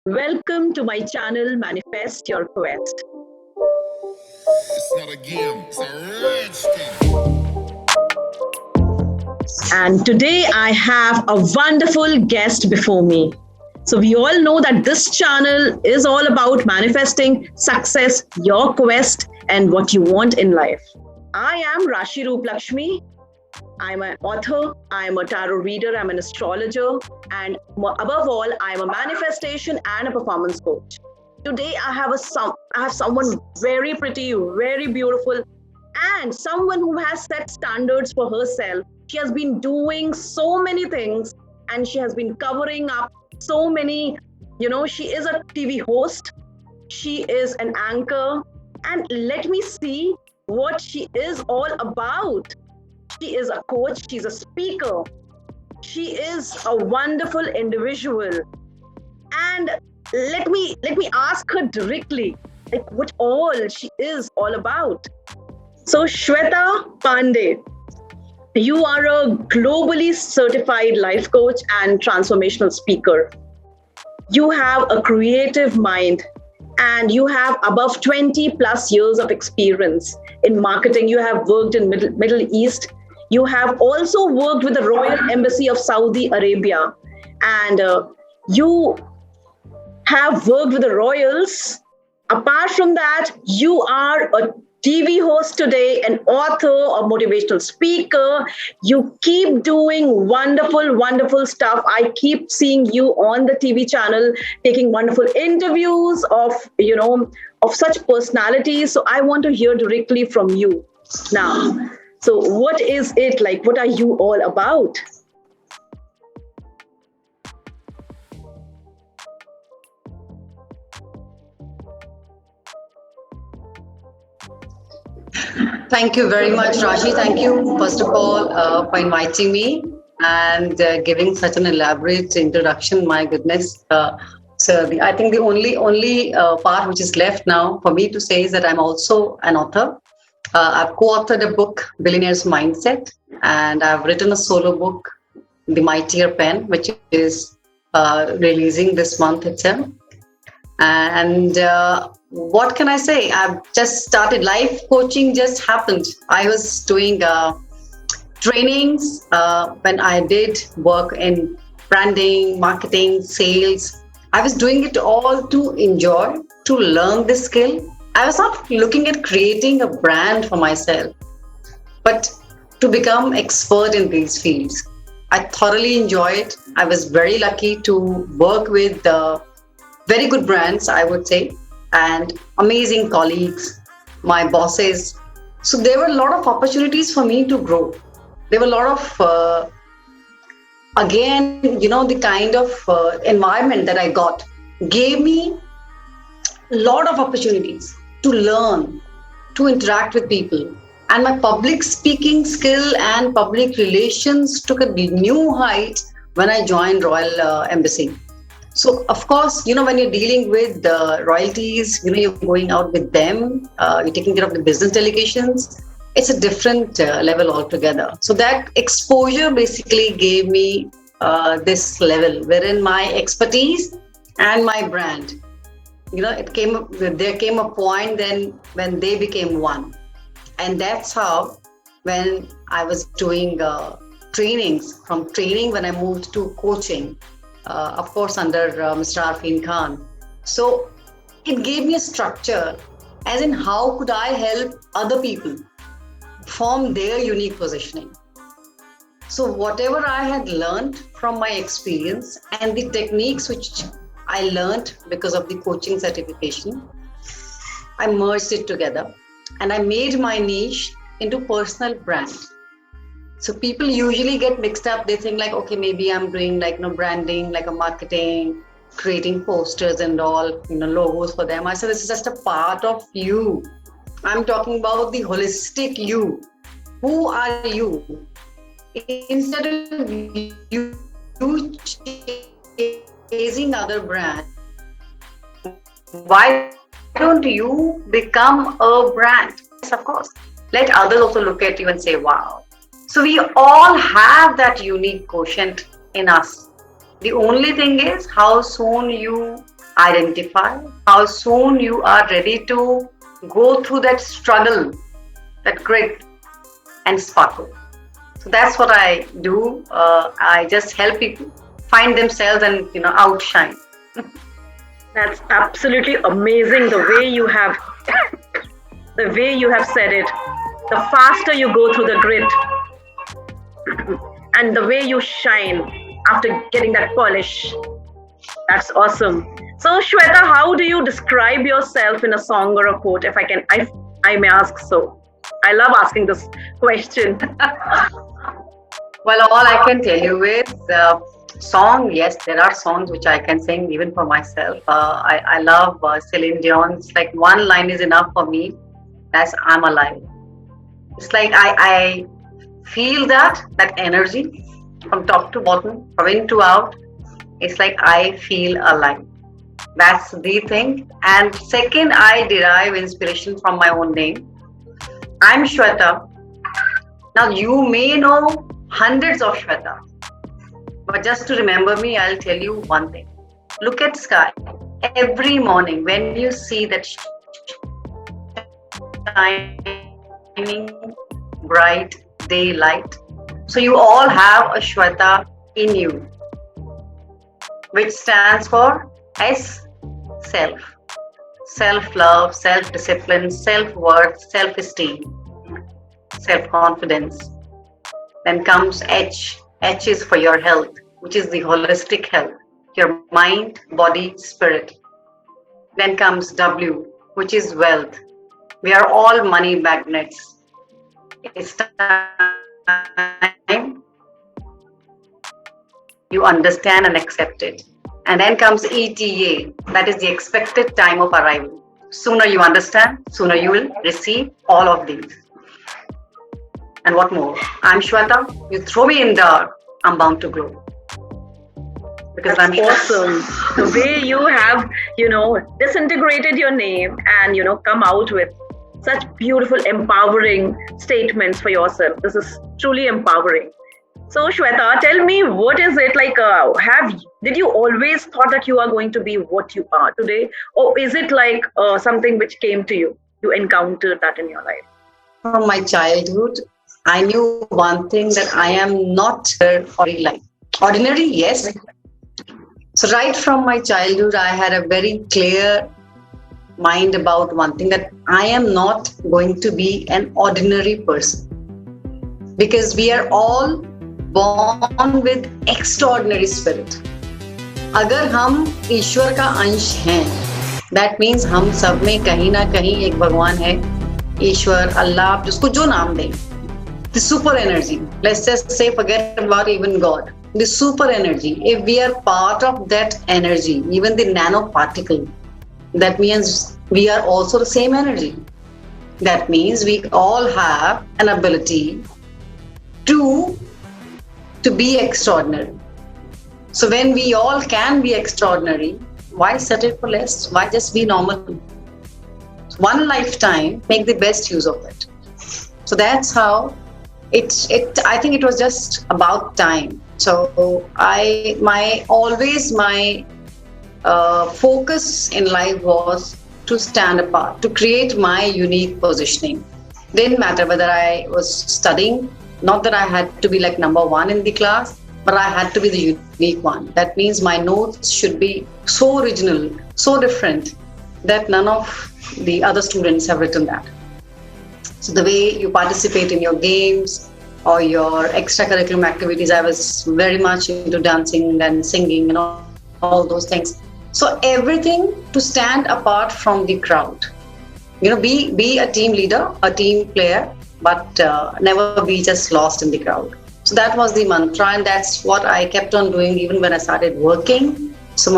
Welcome to my channel Manifest Your Quest. It's not a game, it's a rich thing. And today I have a wonderful guest before me. So, we all know that this channel is all about manifesting success, your quest, and what you want in life. I am Rashi Roop Lakshmi. I'm an author, I'm a tarot reader, I'm an astrologer, and above all, I'm a manifestation and a performance coach. Today, I have someone very pretty, very beautiful, and someone who has set standards for herself. She has been doing so many things, and she has been covering up so many. She is a TV host, she is an anchor, and let me see what she is all about. She is a coach, she's a speaker, she is a wonderful individual. And let me ask her directly, like what all she is all about. So Shweta Pandey, you are a globally certified life coach and transformational speaker. You have a creative mind and you have above 20 plus years of experience in marketing. You have worked in Middle East. You have also worked with the Royal Embassy of Saudi Arabia, and you have worked with the royals. Apart from that, you are a TV host today, an author, a motivational speaker. You keep doing wonderful, wonderful stuff. I keep seeing you on the TV channel taking wonderful interviews of such personalities. So I want to hear directly from you now. So what is it like? What are you all about? Thank you very much, Rashi. Thank you, first of all, for inviting me and giving such an elaborate introduction. My goodness. I think the only part which is left now for me to say is that I'm also an author. I've co-authored a book, Billionaire's Mindset, and I've written a solo book, The Mightier Pen, which is releasing this month itself. And what can I say? I've just started. Life coaching just happened. I was doing trainings when I did work in branding, marketing, sales. I was doing it all to enjoy, to learn this skill. I was not looking at creating a brand for myself, but to become expert in these fields. I thoroughly enjoy it. I was very lucky to work with very good brands, I would say, and amazing colleagues, my bosses. So there were a lot of opportunities for me to grow. There were a lot of, the kind of environment that I got gave me a lot of opportunities to learn, to interact with people. And my public speaking skill and public relations took a new height when I joined Royal Embassy. So, of course, when you're dealing with royalties, you're going out with them, you're taking care of the business delegations, it's a different level altogether. So that exposure basically gave me this level wherein my expertise and my brand, there came a point then when they became one. And that's how, when I was doing trainings, from training when I moved to coaching, of course, under Mr. Arfin Khan. So it gave me a structure, as in how could I help other people form their unique positioning. So whatever I had learned from my experience and the techniques which I learned because of the coaching certification, I merged it together and I made my niche into personal brand. So people usually get mixed up. They think like, okay, maybe I'm doing branding, like a marketing, creating posters and all, logos for them. I said, this is just a part of you. I'm talking about the holistic you. Who are you? Instead of you chasing other brands, why don't you become a brand? Yes, of course. Let others also look at you and say, wow. So we all have that unique quotient in us. The only thing is how soon you Identify how soon you are ready to go through that struggle, that grit and sparkle. So that's what I do. I just help people find themselves and outshine. That's absolutely amazing the way you have said it. The faster you go through the grit and the way you shine after getting that polish. That's awesome. So Shweta, how do you describe yourself in a song or a quote? If I may ask so. I love asking this question. Well, all I can tell you is song. Yes, there are songs which I can sing even for myself. I love Celine Dion's. Like one line is enough for me. That's "I'm alive." It's like I feel that energy from top to bottom, from in to out. It's like I feel alive. That's the thing. And second, I derive inspiration from my own name. I'm Shweta. Now you may know hundreds of Shweta, but just to remember me, I'll tell you one thing. Look at sky. Every morning when you see that shining bright daylight, so you all have a Shweta in you, which stands for S, self. Self-love, self-discipline, self-worth, self-esteem, self-confidence. Then comes H. H is for your health, which is the holistic health, your mind, body, spirit. Then comes W, which is wealth. We are all money magnets. It's time you understand and accept it. And then comes ETA, that is the expected time of arrival. Sooner you understand, sooner you will receive all of these. And what more? I'm Shweta. You throw me in dark, I'm bound to glow. Because That's I'm awesome. The way you have, disintegrated your name and, come out with such beautiful, empowering statements for yourself. This is truly empowering. So Shweta, tell me, what is it like? Did you always thought that you are going to be what you are today, or is it like something which came to you? You encountered that in your life. From my childhood, I knew one thing, that I am not ordinary. Ordinary, yes. So right from my childhood, I had a very clear mind about one thing, that I am not going to be an ordinary person, because we are all born with extraordinary spirit. अगर हम ईश्वर का अंश हैं, that means हम सब में कहीं ना कहीं एक भगवान है, ईश्वर, अल्लाह, आप जिसको जो नाम दें, the super energy. Let's just say, forget about even God. The super energy. If we are part of that energy, even the nanoparticle, that means we are also the same energy. That means we all have an ability to be extraordinary. So when we all can be extraordinary, why settle for less? Why just be normal? One lifetime, make the best use of it. So that's how I think it was just about time. So my focus in life was to stand apart, to create my unique positioning. Didn't matter whether I was studying, not that I had to be like number one in the class, but I had to be the unique one. That means my notes should be so original, so different, that none of the other students have written that. So the way you participate in your games or your extracurricular activities, I was very much into dancing and singing and all those things. So everything to stand apart from the crowd. Be a team leader, a team player, but never be just lost in the crowd. So that was the mantra, and that's what I kept on doing even when I started working. So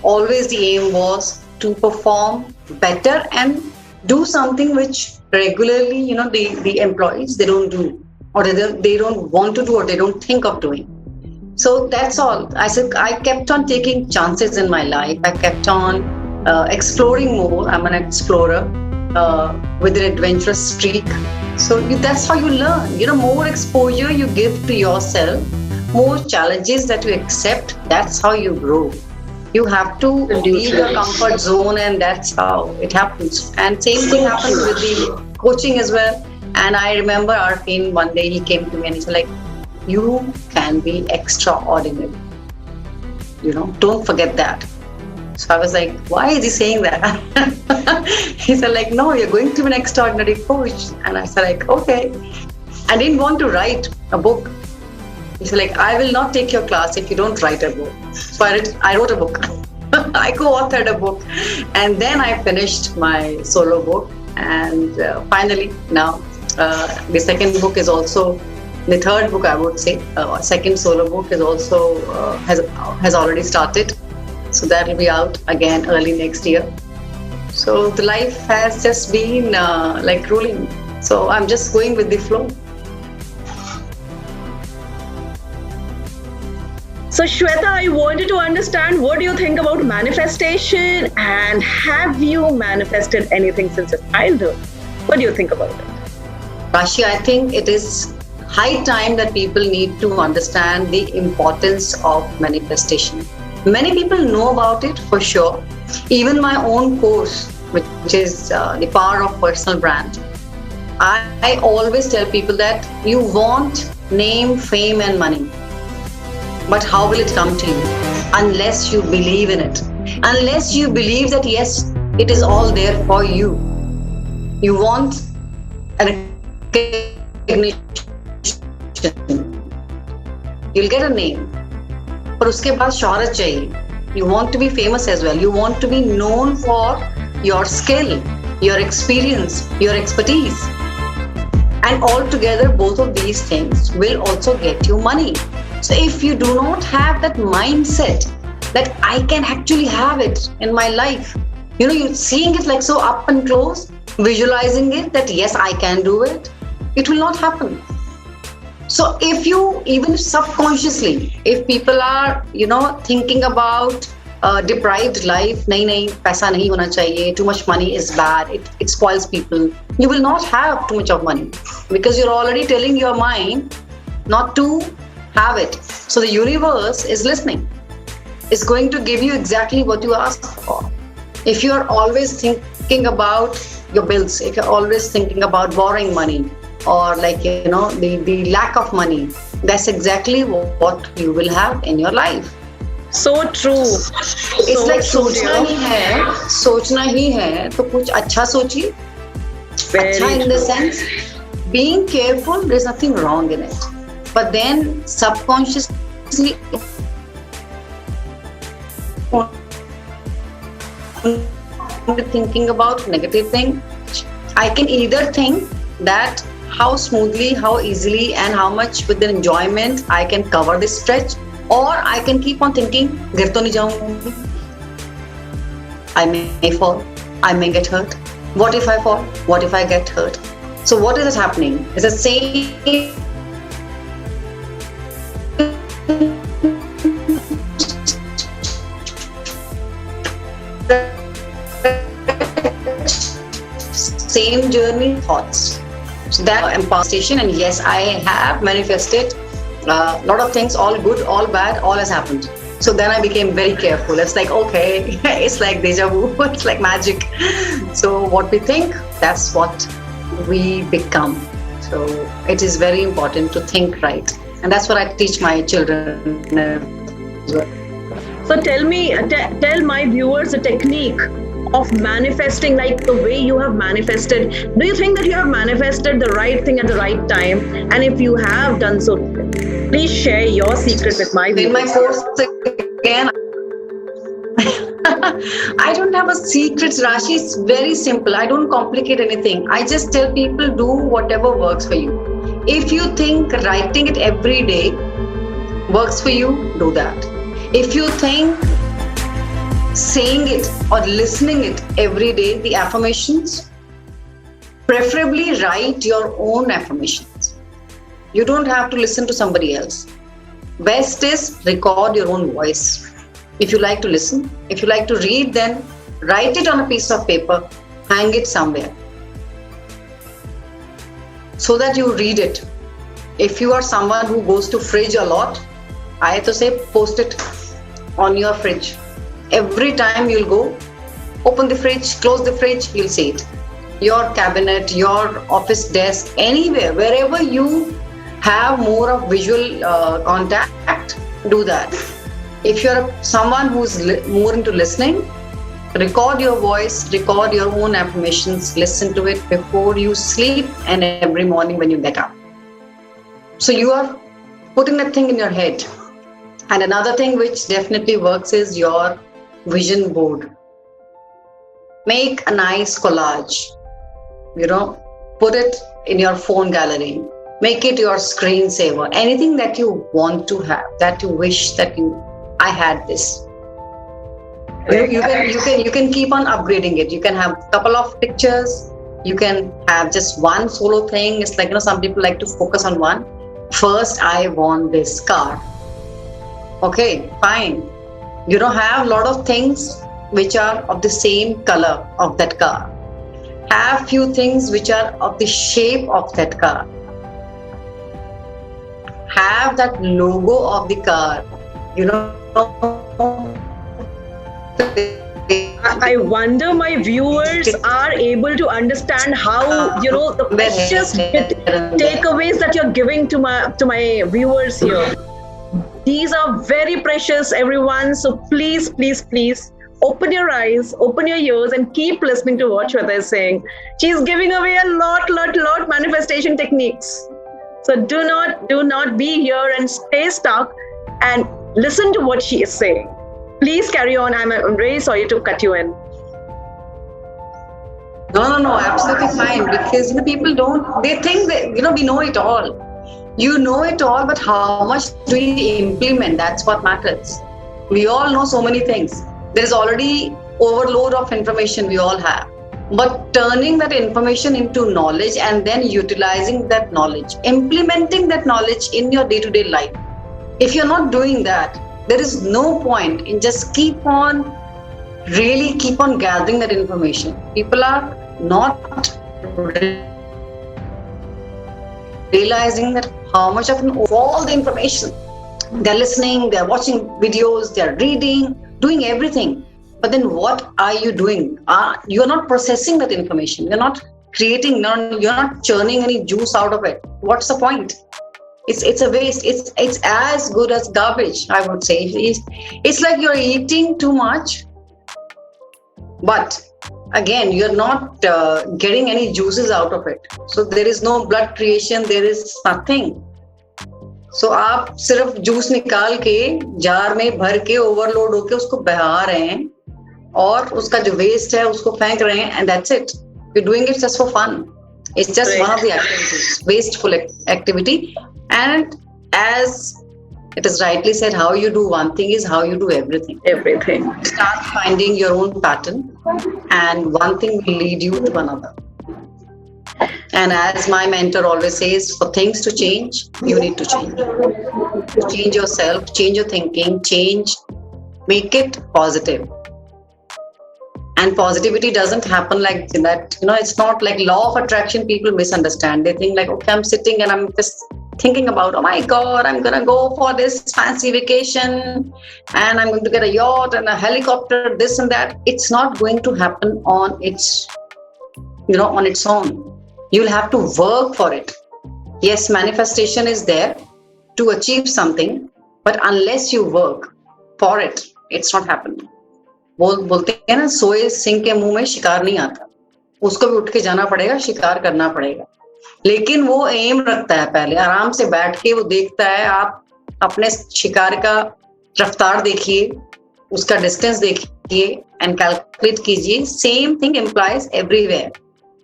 always the aim was to perform better and do something which regularly, the employees, they don't do, or they don't want to do, or they don't think of doing. So that's all. I kept on taking chances in my life. I kept on exploring more. I'm an explorer with an adventurous streak. So that's how you learn. More exposure you give to yourself, more challenges that you accept, that's how you grow. You have to leave your comfort zone, and that's how it happens. And same thing happened with the coaching as well. And I remember Arfin, one day he came to me and he said, like, you can be extraordinary. Don't forget that. So I was like, why is he saying that? He said, like, no, you're going to be an extraordinary coach. And I said, like, okay. I didn't want to write a book. He said, like, I will not take your class if you don't write a book. So I wrote a book. I co-authored a book. And then I finished my solo book. And finally, now, the second book is also, the third book, I would say, second solo book is also, has already started. So that will be out again early next year. So the life has just been like rolling. So I'm just going with the flow. So Shweta, I wanted to understand, what do you think about manifestation, and have you manifested anything since your childhood? What do you think about it? Rashi, I think it is high time that people need to understand the importance of manifestation. Many people know about it for sure. Even my own course, which is the power of personal brand, I always tell people that you want name, fame, and money. But how will it come to you? Unless you believe in it. Unless you believe that, yes, it is all there for you. You want an recognition. You'll get a name. पर उसके बाद शोहरत चाहिए. You want to be famous as well. You want to be known for your skill, your experience, your expertise. And altogether, both of these things will also get you money. So if you do not have that mindset that I can actually have it in my life, you're seeing it like so up and close, visualizing it that yes, I can do it, it will not happen. So if you, even subconsciously, if people are, thinking about deprived life, nahi, paisa nahi hona chahiye, too much money is bad, it spoils people, you will not have too much of money because you're already telling your mind not to have it. So the universe is listening. It's going to give you exactly what you ask for. If you're always thinking about your bills, if you're always thinking about borrowing money, or the lack of money, that's exactly what you will have in your life. So true. It's so like सोचना ही है तो कुछ अच्छा सोचिए. अच्छा in the sense, being careful, there's nothing wrong in it. But then subconsciously thinking about negative thing, I can either think that how smoothly, how easily, and how much with the enjoyment I can cover this stretch, or I can keep on thinking, गिर तो नहीं जाऊंगी, I may fall, I may get hurt. What if I fall? What if I get hurt? So what is happening? It's the same journey thoughts. So that manifestation, and yes, I have manifested a lot of things, all good, all bad, all has happened. So then I became very careful. It's like, okay, it's like deja vu, it's like magic. So what we think, that's what we become. So it is very important to think right. And that's what I teach my children as well. So tell me, tell my viewers a technique of manifesting, like the way you have manifested. Do you think that you have manifested the right thing at the right time? And if you have done so, please share your secret with my viewers. In my course, again, I don't have a secret, Rashi. It's very simple. I don't complicate anything. I just tell people, do whatever works for you. If you think writing it every day works for you, do that. If you think saying it or listening it every day, the affirmations, preferably write your own affirmations. You don't have to listen to somebody else. Best is record your own voice. If you like to listen, if you like to read, then write it on a piece of paper, hang it somewhere so that you read it. If you are someone who goes to fridge a lot, I have to say post it on your fridge. every time you'll go, open the fridge, close the fridge, you'll see it. Your cabinet, your office desk, anywhere, wherever you have more of visual contact, do that. If you're someone who's more into listening, record your voice, record your own affirmations, listen to it before you sleep and every morning when you get up. So you are putting that thing in your head. And another thing which definitely works is your vision board. Make a nice collage, put it in your phone gallery, make it your screensaver, anything that you want to have, that you wish that I had this. You can keep on upgrading it. You can have a couple of pictures. You can have just one solo thing. It's like, some people like to focus on one. First, I want this car. Okay, fine. You don't have a lot of things which are of the same color of that car. Have few things which are of the shape of that car. Have that logo of the car. I wonder my viewers are able to understand how the precious takeaways that you're giving to my viewers here. These are very precious, everyone. So please, please, please open your eyes, open your ears, and keep listening to what Shweta is saying. She's giving away a lot manifestation techniques. So do not be here and stay stuck and listen to what she is saying. Please carry on. I'm really sorry to cut you in. No, absolutely fine. Because people they think that we know it all. You know it all, but how much do we implement? That's what matters. We all know so many things. There's already overload of information we all have. But turning that information into knowledge and then utilizing that knowledge, implementing that knowledge in your day-to-day life. If you're not doing that, there is no point in just keep on gathering that information. People are not realizing that how much of all the information they're listening, they're watching videos, they're reading, doing everything. But then what are you doing? You're not processing that information. You're not creating, you're not churning any juice out of it. What's the point? It's a waste. It's as good as garbage, I would say. It's like you're eating too much, but again, you're not getting any juices out of it. So there is no blood creation, there is nothing. So आप सिर्फ juice निकाल के jar में भर के overload होके उसको बहा रहे हैं और उसका जो वेस्ट है उसको फेंक रहे हैं, and that's it. You're doing it just for fun. It's just one of the activities, wasteful activity. And as it is rightly said, how you do one thing is how you do everything. Everything. Start finding your own pattern, and one thing will lead you to another. And as my mentor always says, for things to change, you need to change. Change yourself, change your thinking, make it positive. And positivity doesn't happen like that. It's not like law of attraction. People misunderstand. They think like, okay, I'm sitting and I'm just thinking about, oh my God, I'm going to go for this fancy vacation and I'm going to get a yacht and a helicopter, this and that. It's not going to happen on its own. You'll have to work for it. Yes, manifestation is there to achieve something, but unless you work for it, it's not happening. बोलते हैं ना, सोए सिंह के मुंह में शिकार नहीं आता, उसको भी उठ के जाना पड़ेगा, शिकार करना पड़ेगा. लेकिन वो एम रखता है, पहले आराम से बैठ के वो देखता है. आप अपने शिकार का रफ्तार देखिए, उसका डिस्टेंस देखिए एंड कैलकुलेट कीजिए. Same thing implies everywhere,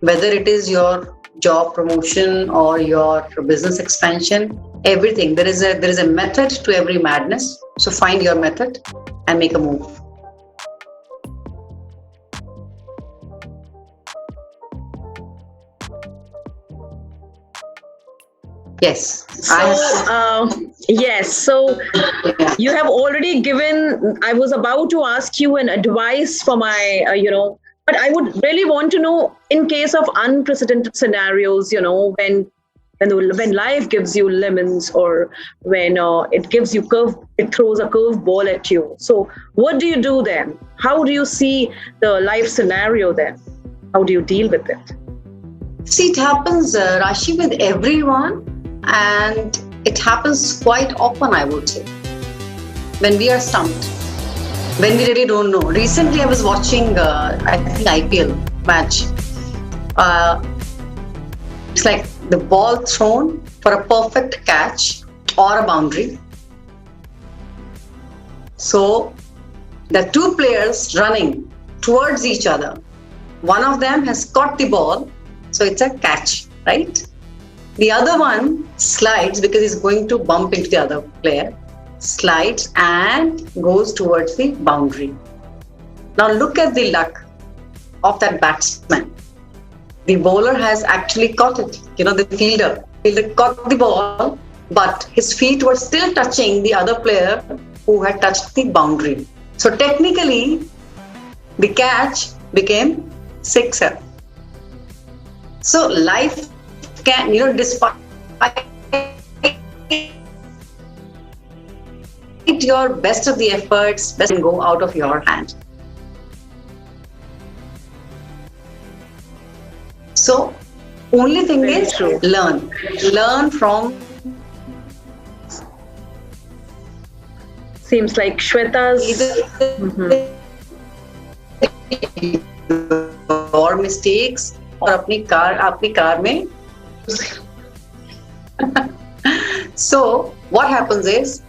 whether it is your job promotion or your business expansion, everything. There is a method to every madness. So find your method and make a move. Yes. Yes. So you have already given, I was about to ask you an advice for my, but I would really want to know, in case of unprecedented scenarios, when when life gives you lemons, or when it throws a curve ball at you. So what do you do then? How do you see the life scenario then? How do you deal with it? See, it happens, Rashi, with everyone, and it happens quite often, I would say, when we are stumped, when we really don't know. Recently, I was watching, I think, IPL match. It's like the ball thrown for a perfect catch or a boundary. So, the two players running towards each other. One of them has caught the ball, so it's a catch, right? The other one slides because he's going to bump into the other player, slides and goes towards the boundary. Now look at the luck of that batsman. The bowler has actually caught it. The fielder caught the ball, but his feet were still touching the other player who had touched the boundary. So technically, the catch became sixer. So life can, despite your best of the efforts, best can go out of your hand. So, only thing Very is true. learn from. Seems like Shweta's. Or mistakes और अपनी car में. So what happens is,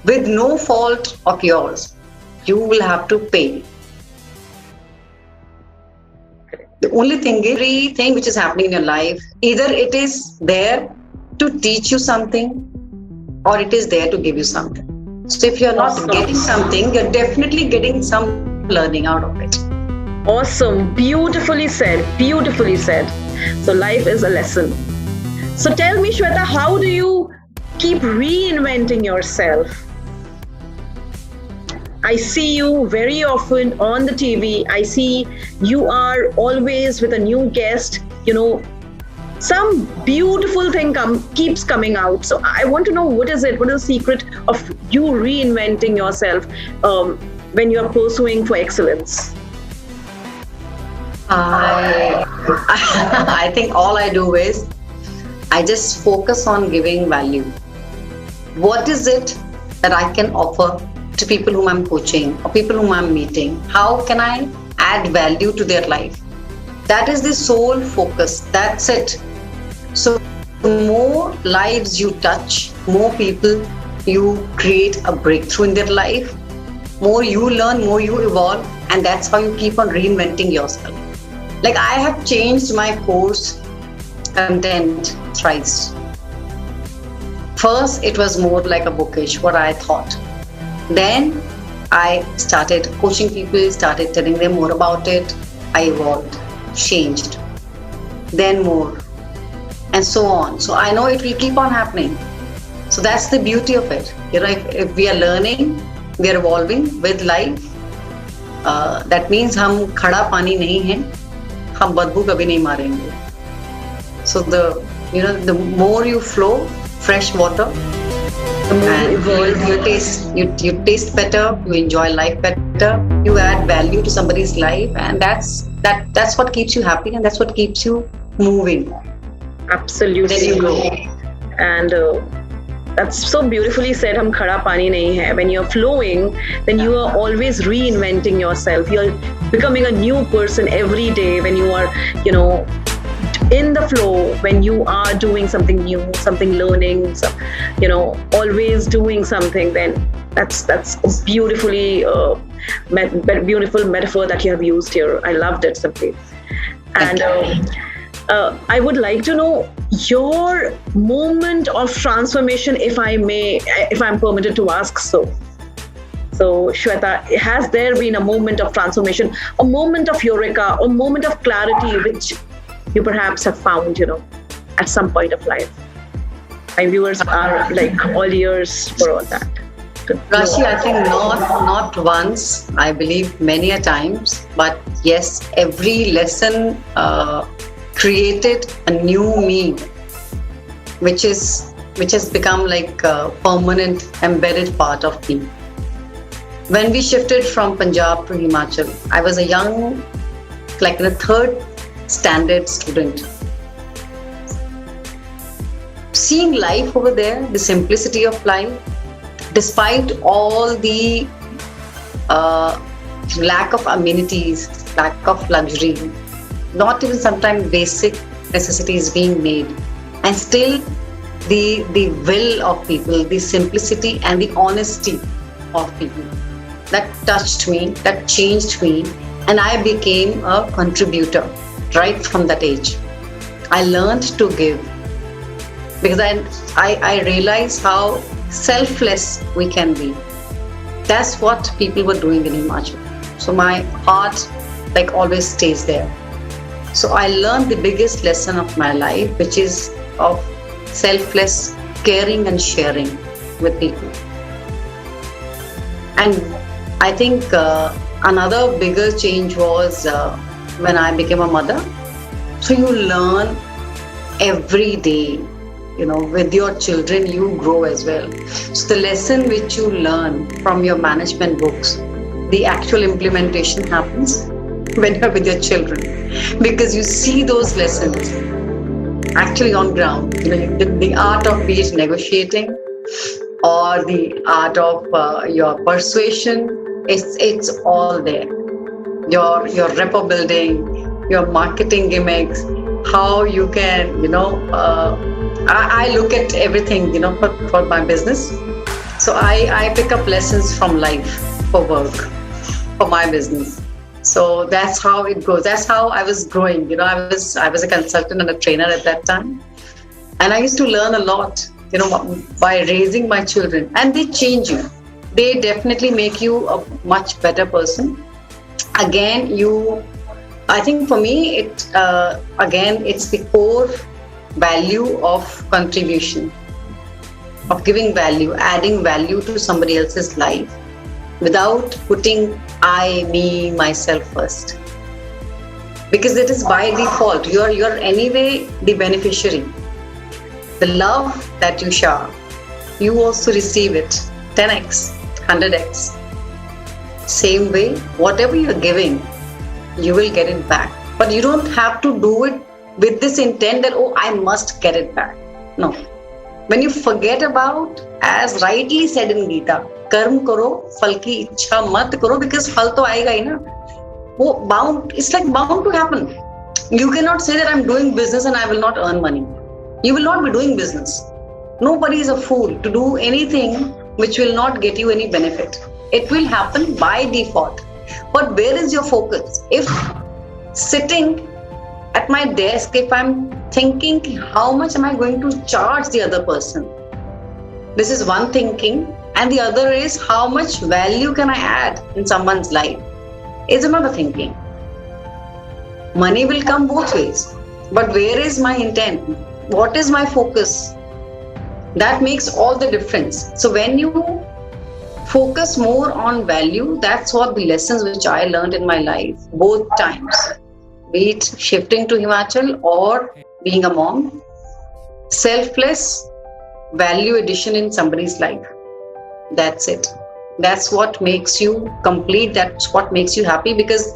with no fault of yours, you will have to pay. The only thing is, everything which is happening in your life, either it is there to teach you something or it is there to give you something. So if you're not getting something, you're definitely getting some learning out of it. Awesome. Beautifully said. Beautifully said. So life is a lesson. So tell me, Shweta, how do you keep reinventing yourself? I see you very often on the TV. I see you are always with a new guest. Some beautiful thing keeps coming out. So I want to know, what is it? What is the secret of you reinventing yourself when you are pursuing for excellence? I think all I do is I just focus on giving value. What is it that I can offer to people whom I'm coaching or people whom I'm meeting? How can I add value to their life? That is the sole focus. That's it. So the more lives you touch, more people you create a breakthrough in their life, more you learn, more you evolve, and that's how you keep on reinventing yourself. Like, I have changed my course content thrice. First, it was more like a bookish, what I thought. Then I started coaching people, started telling them more about it. I evolved, changed, then more, and so on. So I know it will keep on happening. So that's the beauty of it. If we are learning, we are evolving with life. That means हम खड़ा पानी नहीं हैं, हम बदबू कभी नहीं मारेंगे. So the more you flow, fresh water, the more you taste better, you enjoy life better, you add value to somebody's life, and that's what keeps you happy, and that's what keeps you moving. Absolutely. And that's so beautifully said. Hum khada pani nahi hai. When you're flowing, then you are always reinventing yourself. You're becoming a new person every day when you are, in the flow, when you are doing something new, something learning, always doing something. Then that's a beautifully beautiful metaphor that you have used here. I loved it simply. And I would like to know your moment of transformation, if I'm permitted to ask so. So, Shweta, has there been a moment of transformation, a moment of eureka, a moment of clarity which you perhaps have found, at some point of life? My viewers are like all ears for all that. Rashi, I think not once, I believe many a times, but yes, every lesson created a new me. which has become like a permanent embedded part of me. When we shifted from Punjab to Himachal, I was a young, like a third standard student. Seeing life over there, the simplicity of life, despite all the lack of amenities, lack of luxury, not even sometimes basic necessities being made, and still the will of people, the simplicity and the honesty of people, that touched me, that changed me, and I became a contributor right from that age. I learned to give because I realized how selfless we can be. That's what people were doing in Himachal. So my heart like always stays there. So I learned the biggest lesson of my life, which is of selfless caring and sharing with people. And I think another bigger change was when I became a mother. So you learn every day, with your children, you grow as well. So the lesson which you learn from your management books, the actual implementation happens when you're with your children, because you see those lessons actually on ground. The art of be it negotiating or the art of your persuasion, it's all there. Your rapport building, your marketing gimmicks, how you can, I look at everything, for my business. So I pick up lessons from life for work, for my business. So that's how it goes. That's how I was growing. I was a consultant and a trainer at that time. And I used to learn a lot, by raising my children. And they change you. They definitely make you a much better person. Again, I think for me, it's the core value of contribution, of giving value, adding value to somebody else's life without putting I, me, myself first. Because it is by default, you're anyway the beneficiary. The love that you shower, you also receive it 10x, 100x. Same way, whatever you're giving, you will get it back. But you don't have to do it with this intent that, I must get it back. No. When you forget about, as rightly said in Gita, कर्म करो, फल की इच्छा मत करो, because फल तो आएगा ही ना. It's like bound to happen. You cannot say that I'm doing business and I will not earn money. You will not be doing business. Nobody is a fool to do anything which will not get you any benefit. It will happen by default. But where is your focus? If sitting at my desk, if I'm thinking, how much am I going to charge the other person? This is one thinking. And the other is, how much value can I add in someone's life? Is another thinking. Money will come both ways. But where is my intent? What is my focus? That makes all the difference. So when you focus more on value, that's what the lessons which I learned in my life, both times. Be it shifting to Himachal or being a mom. Selfless value addition in somebody's life. That's it. That's what makes you complete. That's what makes you happy, because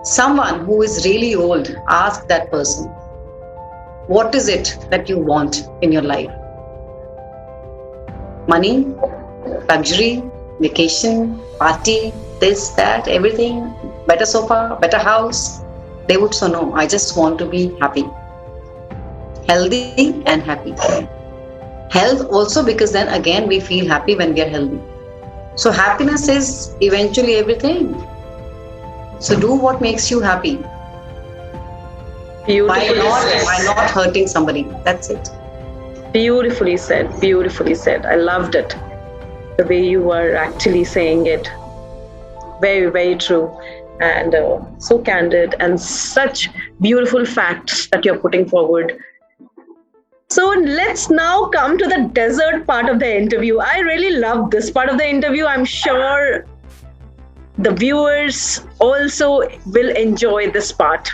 someone who is really old, ask that person, what is it that you want in your life? Money, luxury, vacation, party, this, that, everything, better sofa, better house. They would say, no, I just want to be happy. Healthy and happy. Health also, because then again we feel happy when we are healthy. So happiness is eventually everything. So do what makes you happy. Why not hurting somebody? That's it. Beautifully said. Beautifully said. I loved it. The way you were actually saying it. Very, very true. And so candid, and such beautiful facts that you're putting forward. So let's now come to the dessert part of the interview. I really love this part of the interview. I'm sure the viewers also will enjoy this part.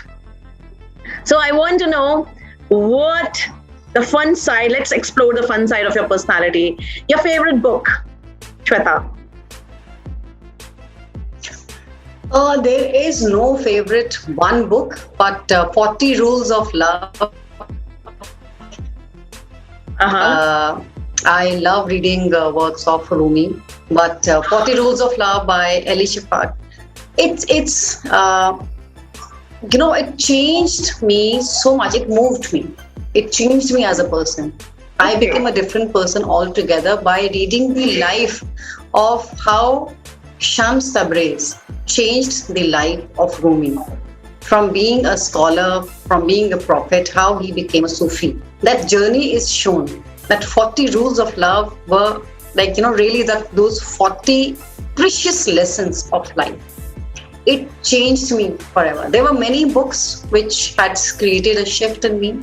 So I want to know, what The fun side. Let's explore the fun side of your personality. Your favorite book, Shweta? There is no favorite one book, but 40 Rules of Love. I love reading works of Rumi, but 40 Rules of Love by Elie Shafak. It's it changed me so much. It moved me. It changed me as a person. I became a different person altogether by reading the life of how Shams Tabriz changed the life of Rumi. From being a scholar, from being a prophet, how he became a Sufi. That journey is shown. That 40 rules of love were really those 40 precious lessons of life. It changed me forever. There were many books which had created a shift in me.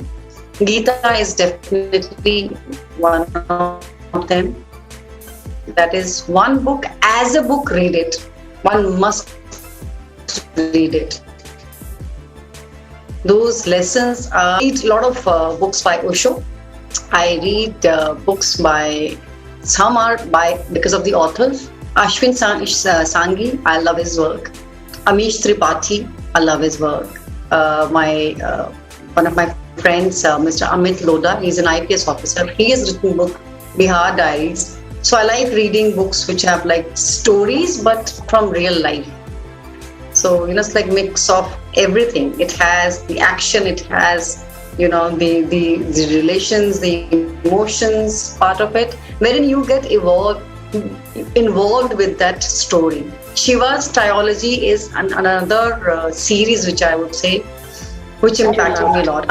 Gita is definitely one of them. That is one book. As a book, read it. One must read it. Those lessons. I read a lot of books by Osho. I read books by, some are by because of the authors. Ashwin Sanghi, I love his work. Amish Tripathi, I love his work. One of my friends, Mr. Amit Lodha, he's an IPS officer. He has written book Bihar Diaries. So I like reading books which have like stories, but from real life. So it's like mix of everything. It has the action. It has the relations, the emotions part of it, wherein you get involved with that story. Shiva's trilogy is another series which I would say, which impacted me a lot.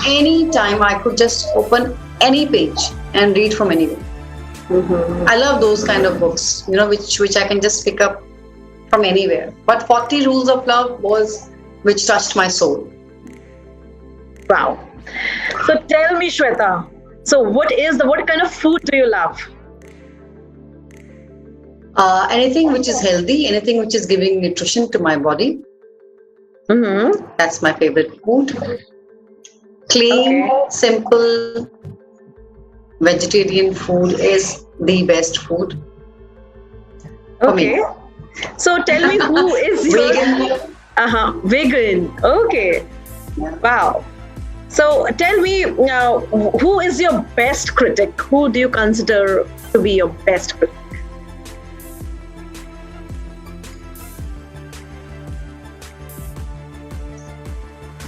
Anytime I could just open any page and read from anywhere. Mm-hmm. I love those kind of books, which I can just pick up from anywhere. But 40 Rules of Love was which touched my soul. Wow. So tell me, Shweta, so what kind of food do you love? Anything which is healthy, anything which is giving nutrition to my body. Mm-hmm. That's my favorite food. Clean, simple, vegetarian food is the best food for me. So tell me, who is your... Vegan. Okay. Yeah. Wow. So tell me, who is your best critic? Who do you consider to be your best critic?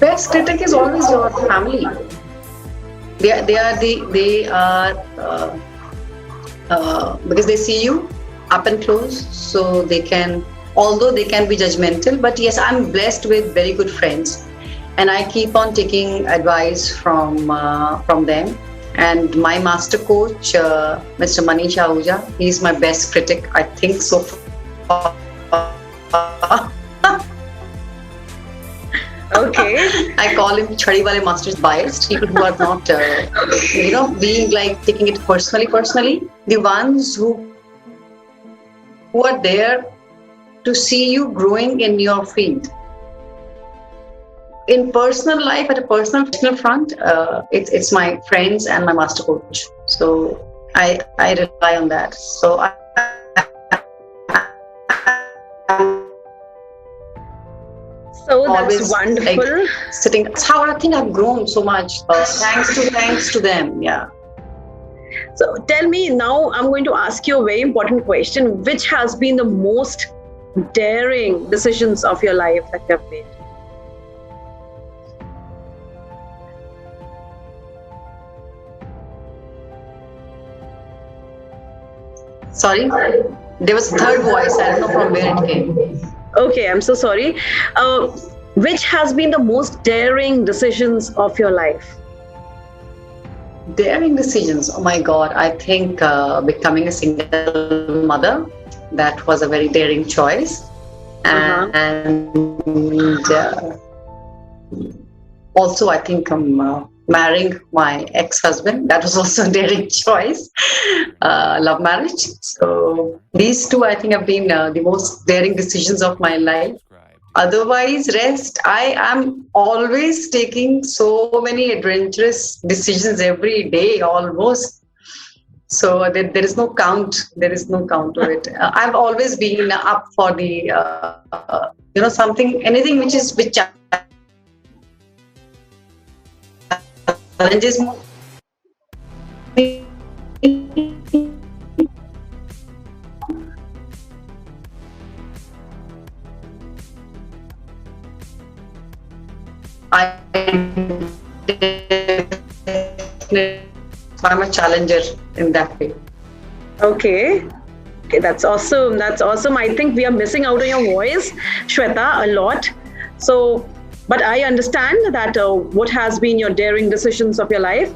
Best critic is always your family. They are because they see you up and close, so they can, although they can be judgmental, but yes, I'm blessed with very good friends. And I keep on taking advice from them. And my master coach, Mr. Manish Ahuja, he's my best critic, I think, so far. Okay. I call him Chhadi wale masters biased, people who are not, being like taking it personally. The ones who are there to see you growing in your field. In personal life, at a personal front, it's my friends and my master coach. So I rely on that. So that's wonderful. That's how I think I've grown so much. Thanks to them. Yeah. So tell me now, I'm going to ask you a very important question. Which has been the most daring decisions of your life that you have made? Sorry? There was a third voice. I don't know from where it came. Okay, I'm so sorry. Which has been the most daring decisions of your life? Daring decisions? Oh my God. I think becoming a single mother, that was a very daring choice. And also, I think marrying my ex-husband, that was also a daring choice. Love marriage. So these two, I think, have been the most daring decisions of my life. Otherwise, rest. I am always taking so many adventurous decisions every day, almost. So there is no count. There is no count to it. I've always been up for the, something, anything which challenges me. I so I'm a challenger in that way. Okay. Okay, that's awesome. That's awesome. I think we are missing out on your voice, Shweta, a lot. So, but I understand that what has been your daring decisions of your life.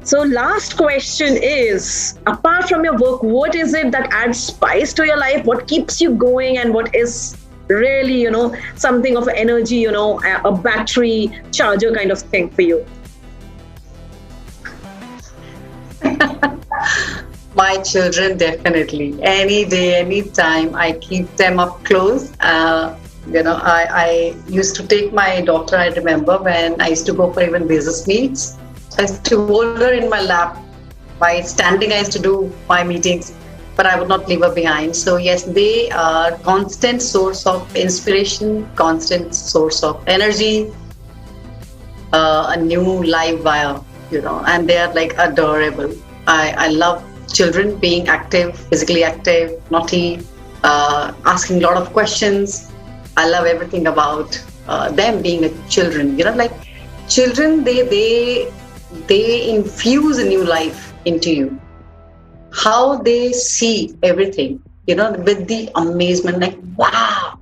So, last question is: apart from your work, what is it that adds spice to your life? What keeps you going, and what is really, something of energy, a battery charger kind of thing for you? My children, definitely. Any day, any time, I keep them up close. I used to take my daughter, I remember, when I used to go for even business meets. I used to hold her in my lap. By standing, I used to do my meetings, but I would not leave her behind. So yes, they are constant source of inspiration, constant source of energy, a new live wire, and they are like adorable. I love children being active, physically active, naughty, asking a lot of questions. I love everything about them being children. Like children, they infuse a new life into you. How they see everything, with the amazement, like wow.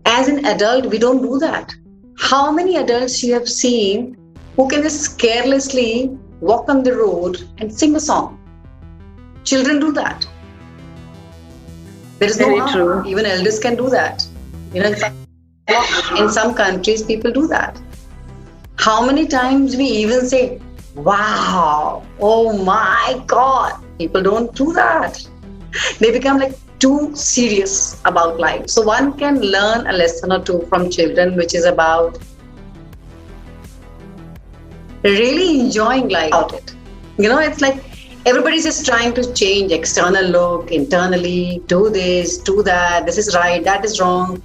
As an adult, we don't do that. How many adults you have seen who can just carelessly walk on the road and sing a song? Children do that. There is Very no harm. true. Even elders can do that. In some countries, people do that. How many times we even say, wow, oh my God. People don't do that. They become like too serious about life. So one can learn a lesson or two from children, which is about really enjoying life about it. It's like everybody's just trying to change external look, internally, do this, do that, this is right, that is wrong.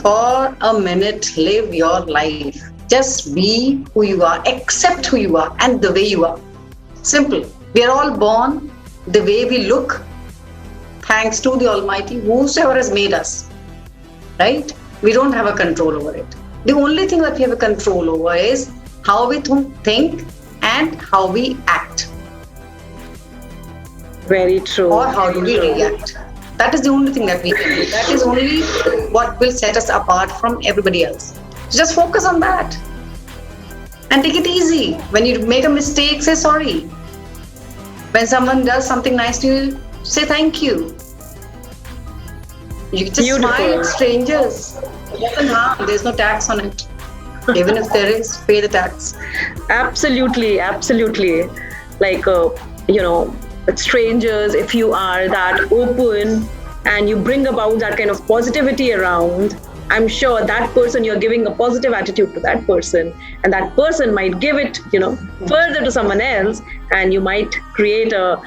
For a minute, live your life. Just be who you are, accept who you are and the way you are. Simple. We are all born the way we look, thanks to the Almighty, whosoever has made us. Right? We don't have a control over it. The only thing that we have a control over is how we think and how we act. Very true. Or how do we react. That is the only thing that we can do. That is only what will set us apart from everybody else. So just focus on that. And take it easy. When you make a mistake, say sorry. When someone does something nice to you, say thank you. You just Beautiful. smile at strangers. It doesn't harm. There's no tax on it. Even if there is, pay the tax. Absolutely, absolutely. Like, with strangers, if you are that open and you bring about that kind of positivity around, I'm sure that person, you're giving a positive attitude to that person, and that person might give it, further to someone else, and you might create a,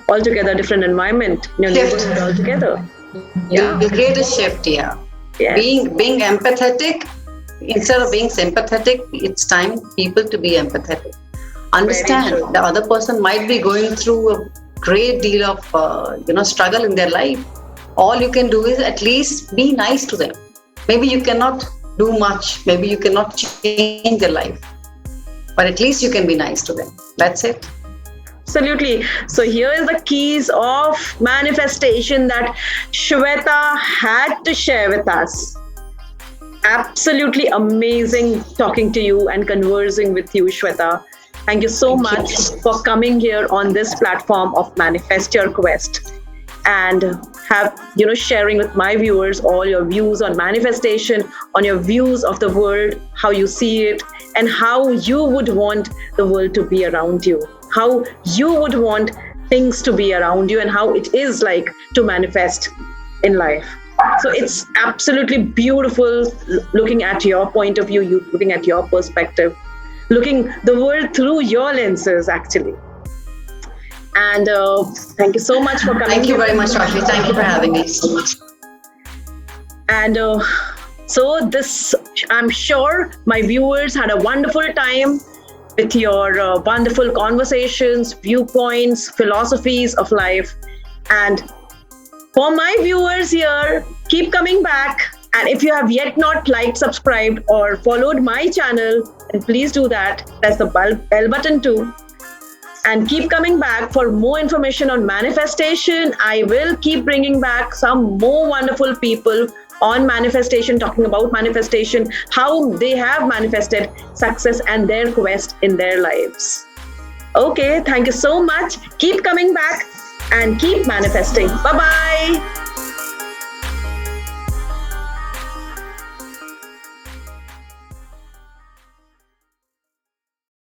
altogether different environment in your neighborhood altogether. Yeah. You create a shift, yeah. Yes. Being empathetic, instead of being sympathetic, it's time people to be empathetic. Understand the other person might be going through a great deal of struggle in their life. All you can do is at least be nice to them. Maybe you cannot do much. Maybe you cannot change their life. But at least you can be nice to them. That's it. Absolutely. So here is the keys of manifestation that Shweta had to share with us. Absolutely amazing talking to you and conversing with you, Shweta. Thank you so much for coming here on this platform of Manifest Your Quest and sharing with my viewers all your views on manifestation, on your views of the world, how you see it, and how you would want the world to be around you, how you would want things to be around you, and how it is like to manifest in life. So it's absolutely beautiful looking at your point of view, you looking at your perspective, looking the world through your lenses, actually. And thank you so much for coming. Thank you very much, Rashi. Thank you for having me so much. And so this, I'm sure my viewers had a wonderful time with your wonderful conversations, viewpoints, philosophies of life. And for my viewers here, keep coming back. And if you have yet not liked, subscribed, or followed my channel, then please do that. Press the bell button too. And keep coming back for more information on manifestation. I will keep bringing back some more wonderful people on manifestation, talking about manifestation, how they have manifested success and their quest in their lives. Okay, thank you so much. Keep coming back and keep manifesting. Bye-bye.